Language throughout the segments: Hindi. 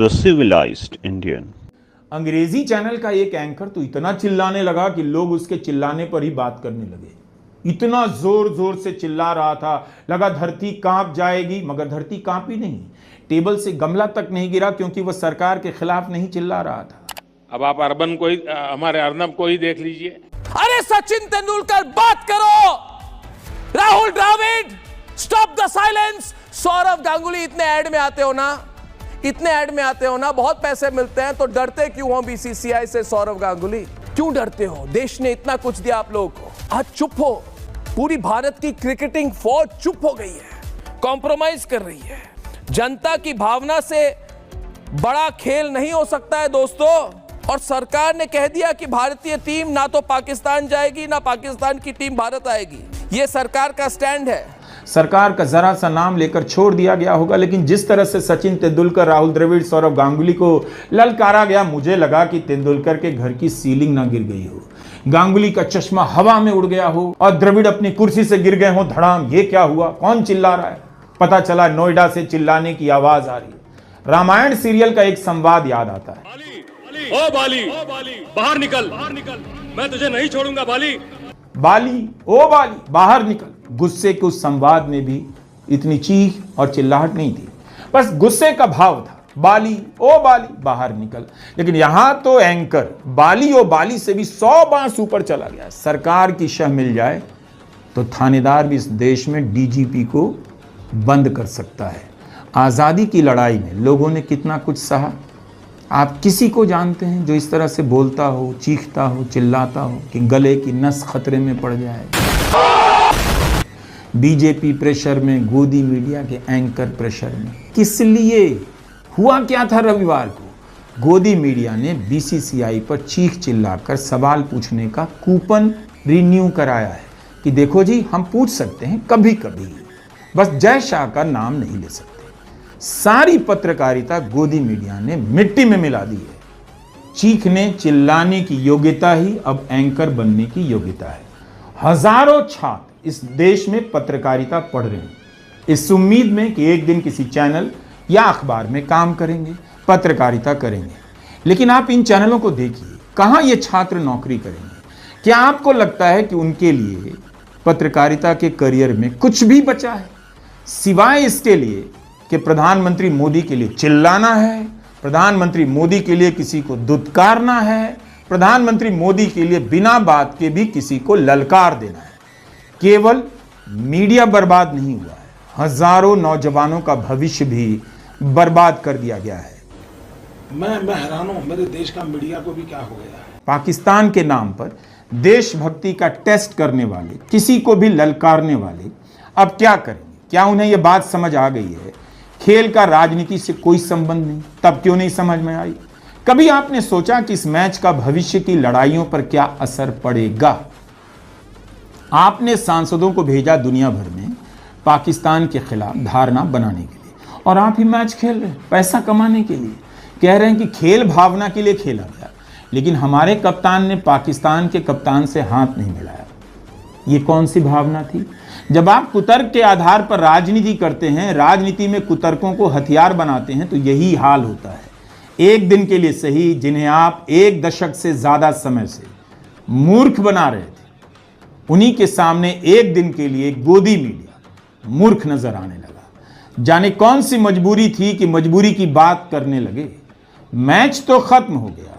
The civilized Indian. अंग्रेजी चैनल का एक एंकर तो इतना चिल्लाने लगा कि लोग उसके चिल्लाने पर ही बात करने लगे। इतना जोर जोर से चिल्ला रहा था, लगा धरती कांप जाएगी, मगर धरती कांपी नहीं। टेबल से गमला तक नहीं गिरा क्योंकि वह सरकार के खिलाफ नहीं चिल्ला रहा था। अब आप अर्बन को ही, हमारे अर्नब को ही देख लीजिए। अरे सचिन तेंदुलकर बात करो, Rahul Dravid stop the silence, Sourav Ganguly इतने ऐड में आते हो ना, बहुत पैसे मिलते हैं तो डरते क्यों हो बीसीसीआई से? सौरव गांगुली क्यों डरते हो? देश ने इतना कुछ दिया आप लोगों को, आज चुप हो। पूरी भारत की क्रिकेटिंग फौज चुप हो गई है, कॉम्प्रोमाइज कर रही है। जनता की भावना से बड़ा खेल नहीं हो सकता है दोस्तों। और सरकार ने कह दिया कि भारतीय टीम ना तो पाकिस्तान जाएगी, ना पाकिस्तान की टीम भारत आएगी। यह सरकार का स्टैंड है। सरकार का जरा सा नाम लेकर छोड़ दिया गया होगा, लेकिन जिस तरह से सचिन तेंदुलकर, राहुल द्रविड़, सौरव गांगुली को ललकारा गया, मुझे लगा कि तेंदुलकर के घर की सीलिंग ना गिर गई हो, गांगुली का चश्मा हवा में उड़ गया हो और द्रविड़ अपनी कुर्सी से गिर गए हो धड़ाम। ये क्या हुआ? कौन चिल्ला रहा है? पता चला नोएडा से चिल्लाने की आवाज आ रही है। रामायण सीरियल का एक संवाद याद आता है। ओ बाली, बाहर निकल, मैं तुझे नहीं छोड़ूंगा बाली। बाली, ओ बाली, बाहर निकल। गुस्से के उस संवाद में भी इतनी चीख और चिल्लाहट नहीं थी, बस गुस्से का भाव था। बाली, ओ बाली, बाहर निकल। लेकिन यहां तो एंकर बाली ओ बाली से भी 100 बांस ऊपर चला गया। सरकार की शह मिल जाए तो थानेदार भी इस देश में डीजीपी को बंद कर सकता है। आज़ादी की लड़ाई में लोगों ने कितना कुछ सहा। आप किसी को जानते हैं जो इस तरह से बोलता हो, चीखता हो, चिल्लाता हो कि गले की नस खतरे में पड़ जाए? बीजेपी प्रेशर में, गोदी मीडिया के एंकर प्रेशर में। किस लिए? हुआ क्या था रविवार को? गोदी मीडिया ने बीसीसीआई पर चीख चिल्लाकर सवाल पूछने का कूपन रिन्यू कराया है कि देखो जी, हम पूछ सकते हैं कभी कभी, बस जय शाह का नाम नहीं ले सकते। सारी पत्रकारिता गोदी मीडिया ने मिट्टी में मिला दी है। चीखने चिल्लाने की योग्यता ही अब एंकर बनने की योग्यता है। हजारों छात्र इस देश में पत्रकारिता पढ़ रहे हैं, इस उम्मीद में कि एक दिन किसी चैनल या अखबार में काम करेंगे, पत्रकारिता करेंगे। लेकिन आप इन चैनलों को देखिए, कहां ये छात्र नौकरी करेंगे? क्या आपको लगता है कि उनके लिए पत्रकारिता के करियर में कुछ भी बचा है, सिवाय इसके लिए कि प्रधानमंत्री मोदी के लिए चिल्लाना है, प्रधानमंत्री मोदी के लिए किसी को दुत्कारना है, प्रधानमंत्री मोदी के लिए बिना बात के भी किसी को ललकार देना है? केवल मीडिया बर्बाद नहीं हुआ है, हजारों नौजवानों का भविष्य भी बर्बाद कर दिया गया है। मैं हैरान हूं, मेरे देश का मीडिया को भी क्या हो गया है। पाकिस्तान के नाम पर देशभक्ति का टेस्ट करने वाले, किसी को भी ललकारने वाले अब क्या करेंगे? क्या उन्हें यह बात समझ आ गई है खेल का राजनीति से कोई संबंध नहीं? तब क्यों नहीं समझ में आई? कभी आपने सोचा कि इस मैच का भविष्य की लड़ाइयों पर क्या असर पड़ेगा? आपने सांसदों को भेजा दुनिया भर में पाकिस्तान के खिलाफ धारणा बनाने के लिए, और आप ही मैच खेल रहे हैं पैसा कमाने के लिए। कह रहे हैं कि खेल भावना के लिए खेला गया, लेकिन हमारे कप्तान ने पाकिस्तान के कप्तान से हाथ नहीं मिलाया। ये कौन सी भावना थी? जब आप कुतर्क के आधार पर राजनीति करते हैं, राजनीति में कुतर्कों को हथियार बनाते हैं, तो यही हाल होता है। एक दिन के लिए सही, जिन्हें आप एक दशक से ज्यादा समय से मूर्ख बना रहे थे, उन्हीं के सामने एक दिन के लिए गोदी मीडिया मूर्ख नजर आने लगा। जाने कौन सी मजबूरी थी कि मजबूरी की बात करने लगे। मैच तो खत्म हो गया,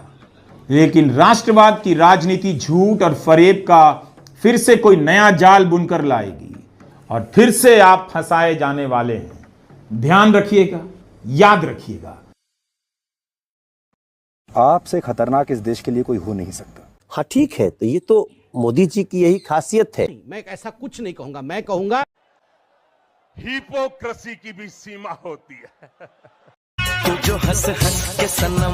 लेकिन राष्ट्रवाद की राजनीति झूठ और फरेब का फिर से कोई नया जाल बुनकर लाएगी और फिर से आप फंसाए जाने वाले हैं। ध्यान रखिएगा, याद रखिएगा। आपसे खतरनाक इस देश के लिए कोई हो नहीं सकता। हाँ ठीक है, तो ये तो मोदी जी की यही खासियत है। मैं ऐसा कुछ नहीं कहूंगा, मैं कहूंगा हिपोक्रेसी की भी सीमा होती है। तू जो हंस हंस के सनम